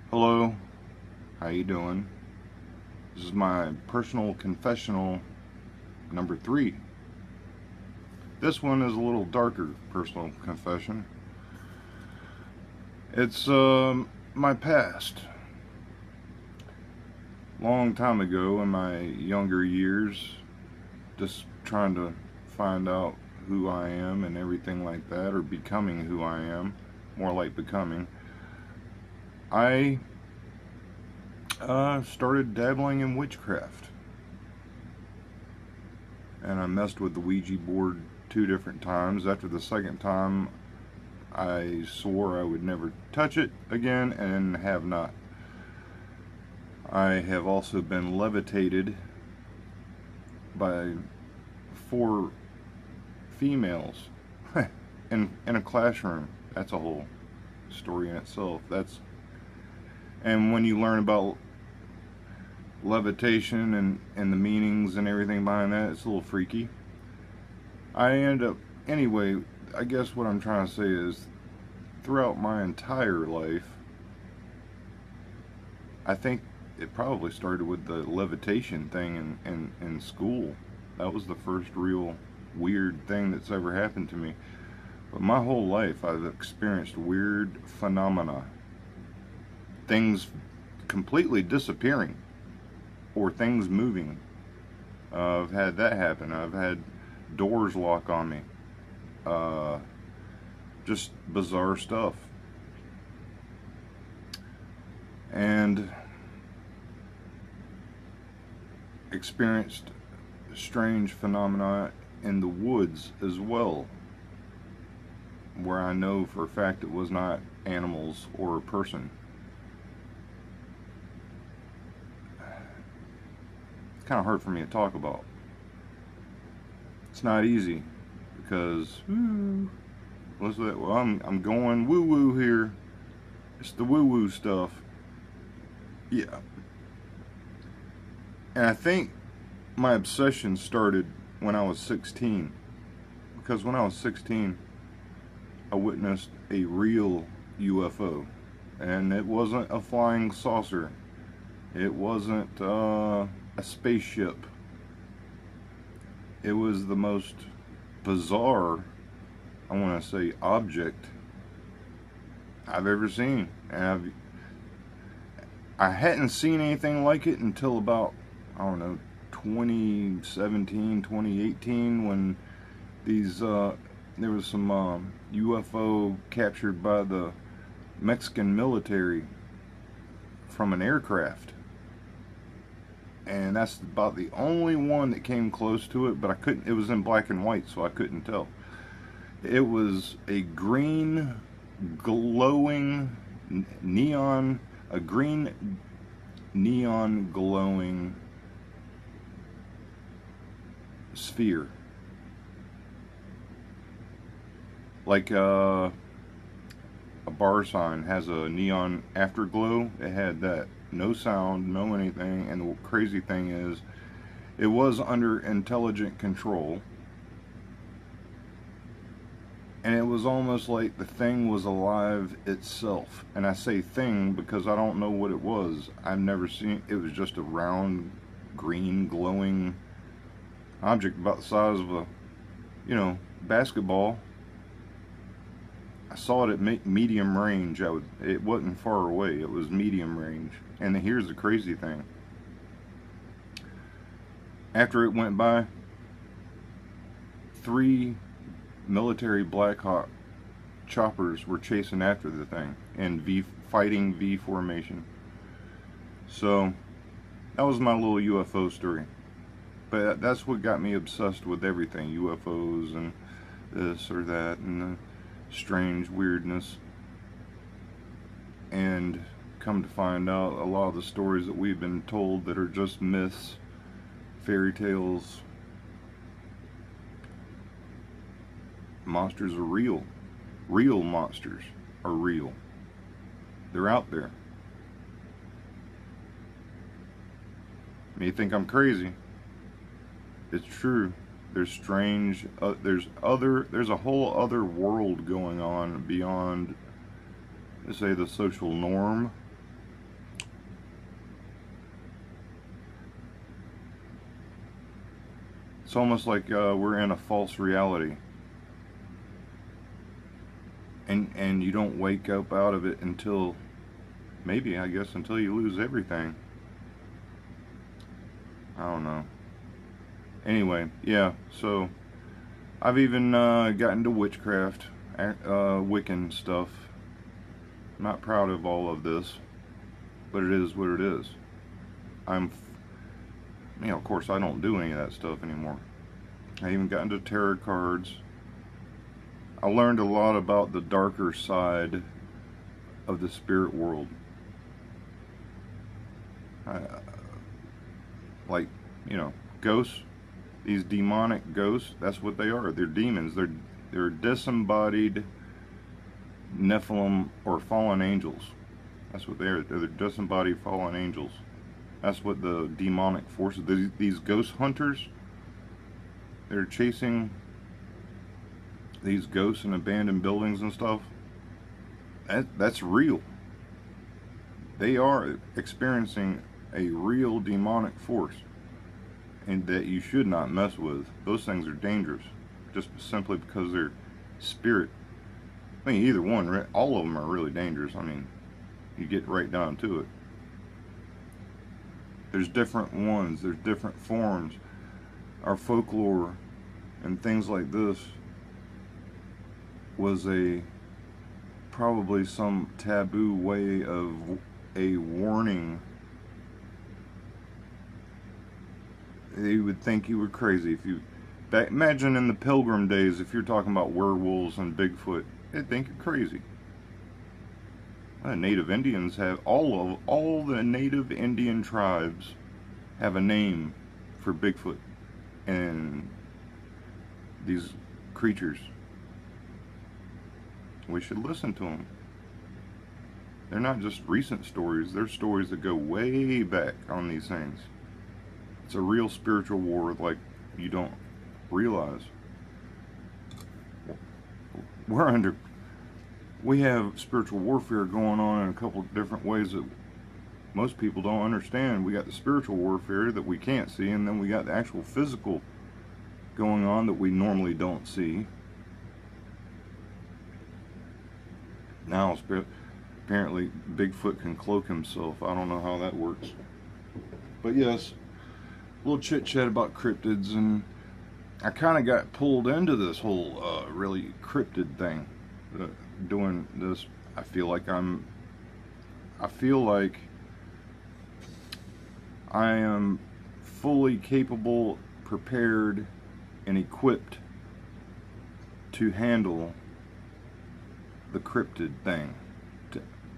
Hello, how you doing? This is my personal confessional number 3. This one is a little darker personal confession. It's my past. Long time ago in my younger years, just trying to find out who I am and everything like that, or becoming who I am, more like becoming. I started dabbling in witchcraft. And I messed with the Ouija board 2 different times. After the second time, I swore I would never touch it again, and have not. I have also been levitated by 4 females in a classroom. That's a whole story in itself. And when you learn about levitation and the meanings and everything behind that, it's a little freaky. Anyway, I guess what I'm trying to say is, throughout my entire life, I think it probably started with the levitation thing in school. That was the first real weird thing that's ever happened to me. But my whole life, I've experienced weird phenomena. Things completely disappearing, or things moving. I've had that happen. I've had doors lock on me. Just bizarre stuff. And experienced strange phenomena in the woods as well, where I know for a fact it was not animals or a person. It's kind of hard for me to talk about. It's not easy because what's that? Well, I'm going woo woo here. It's the woo woo stuff. Yeah. And I think my obsession started when I was 16. Because when I was 16, I witnessed a real UFO. And it wasn't a flying saucer. It wasn't a spaceship. It was the most bizarre, I want to say, object I've ever seen. And I hadn't seen anything like it until about, I don't know, 2017, 2018, when there was some UFO captured by the Mexican military from an aircraft. And that's about the only one that came close to it, but it was in black and white, so I couldn't tell. It was a green, glowing, a green, neon glowing sphere. Like a bar sign has a neon afterglow. It had that. No sound, no anything. And the crazy thing is, it was under intelligent control. And it was almost like the thing was alive itself. And I say thing because I don't know what it was. I've never seen it. It was just a round, green, glowing object about the size of a, basketball. I saw it at medium range. It wasn't far away. It was medium range. And here's the crazy thing. After it went by, 3 military Black Hawk choppers were chasing after the thing in fighting V formation. So that was my little UFO story. But that's what got me obsessed with everything, UFOs and this or that and the strange weirdness. And come to find out, a lot of the stories that we've been told that are just myths, fairy tales, monsters are real. Real monsters are real. They're out there. You think I'm crazy? It's true. There's strange. There's a whole other world going on beyond, say, the social norm. almost like we're in a false reality, and you don't wake up out of it until maybe, I guess, until you lose everything. I don't know. Anyway, yeah, so I've even gotten to witchcraft, Wiccan stuff. I'm not proud of all of this, but it is what it is. Of course, I don't do any of that stuff anymore. I even got into tarot cards. I learned a lot about the darker side of the spirit world. Like, ghosts, these demonic ghosts, that's what they are. They're demons. They're disembodied Nephilim or fallen angels. That's what they are. They're disembodied fallen angels. That's what the demonic forces, these ghost hunters, they're chasing these ghosts in abandoned buildings and stuff. That's real. They are experiencing a real demonic force, and that you should not mess with. Those things are dangerous, just simply because they're spirit. I mean, either one, all of them are really dangerous. I mean, you get right down to it. There's different ones, there's different forms. Our folklore and things like this was probably some taboo way of a warning. They would think you were crazy if you imagine in the Pilgrim days, if you're talking about werewolves and Bigfoot, they'd think you're crazy. Native Indians have all the native Indian tribes have a name for Bigfoot and these creatures. We should listen to them. They're not just recent stories, they're stories that go way back on these things. It's a real spiritual war like you don't realize. We have spiritual warfare going on in a couple of different ways that most people don't understand. We got the spiritual warfare that we can't see, and then we got the actual physical going on that we normally don't see. Now, apparently, Bigfoot can cloak himself. I don't know how that works. But yes, a little chit-chat about cryptids, and I kind of got pulled into this whole really cryptid thing. Doing this, I feel like I am fully capable, prepared, and equipped to handle the cryptid thing.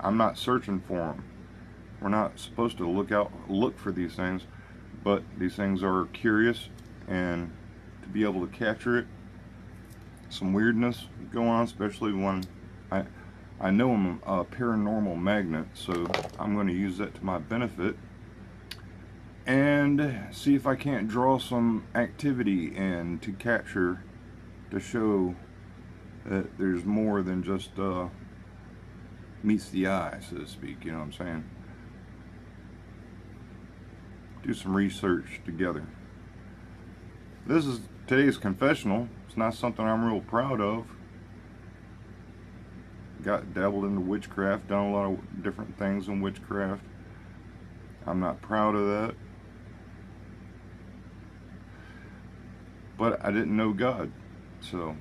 I'm not searching for them. We're not supposed to look for these things, but these things are curious, and to be able to capture it, some weirdness going on, especially when I know I'm a paranormal magnet, so I'm going to use that to my benefit and see if I can't draw some activity in to capture, to show that there's more than just meets the eye, so to speak, you know what I'm saying? Do some research together. This is today's confessional. It's not something I'm real proud of. Got dabbled into witchcraft, done a lot of different things in witchcraft. I'm not proud of that. But I didn't know God, so.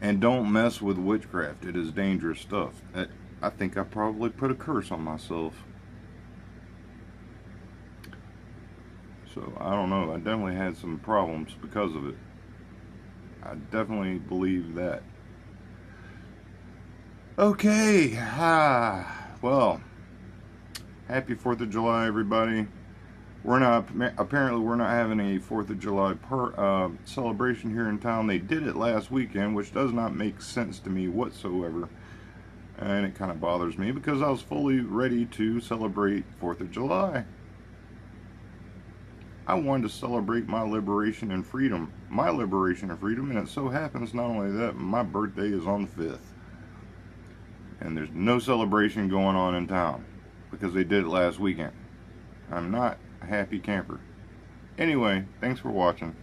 And don't mess with witchcraft. It is dangerous stuff. I think I probably put a curse on myself. So, I don't know. I definitely had some problems because of it. I definitely believe that. Okay. Well, happy 4th of July, everybody. Apparently we're not having a 4th of July celebration here in town. They did it last weekend, which does not make sense to me whatsoever. And it kind of bothers me because I was fully ready to celebrate 4th of July. I wanted to celebrate my liberation and freedom. And it so happens, not only that, my birthday is on the 5th. And there's no celebration going on in town because they did it last weekend. I'm not a happy camper. Anyway, thanks for watching.